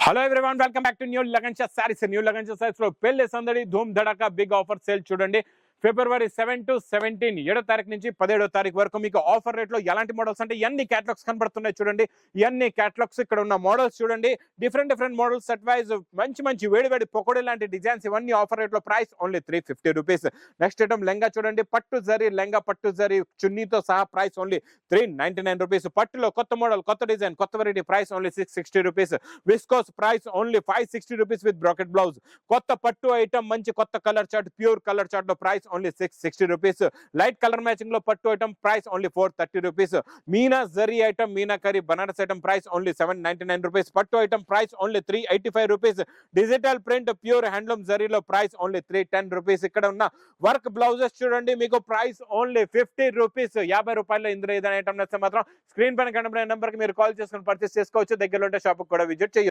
Hello everyone, welcome back to new lagan Shah saris. New lagan Shah saris లో పెళ్లి సందడి ధూమ్ ధడాకా బిగ్ ఆఫర్ సేల్ చూడండి. ఫిబ్రవరి 7 to 17 7వ తారీఖు నుంచి 17వ తారీఖు వరకు మీకు ఆఫర్ రేట్ లో ఎలాంటి మోడల్స్ అంటే ఎన్ని క్యాటలాగ్స్ కనబడుతున్నాయి చూడండి. ఎన్ని క్యాటలాగ్స్ ఇక్కడ ఉన్న మోడల్స్ చూడండి. డిఫరెంట్ మోడల్స్ సెట్ వైజ్ మంచి వేడి పొకోడీ లాంటి డిజైన్స్ ఇవన్నీ ఆఫర్ రేట్ లో price only 350 rupees. Next item lehenga చూడండి. పట్టు జరీ చున్నీతో సహా ప్రైస్ ఓన్లీ 399 రూపీస్. పట్టులో కొత్త మోడల్, కొత్త డిజైన్, కొత్త variety price only 660 rupees. Viscose price only 560 rupees with bracket blouse. కొత్త పట్టు ఐటమ్ మంచి కొత్త colour chart, pure colour chart లో price only 660 rupees. Light colour matching లో పట్టు item price only 430 rupees. Meena zari item, meenakari Banaras item price only 799 rupees. పట్టు item price only 385 rupees. Digital print pure handloom జరీలో price only 310 rupees. ఇక్కడ ఉన్న work blouses చూడండి, మీకు price only 50 rupees. 50 రూపాయలు. ఇందులో ఏదైనా ఐటమ్ నచ్చితే మాత్రం స్క్రీన్ పైన కనబడే నెంబర్ కి మీరు కాల్ చేసుకుని పర్చేస్ చేసుకోవచ్చు. దగ్గరలో ఉంటే షాప్ కూడా విజిట్ చేయొచ్చు.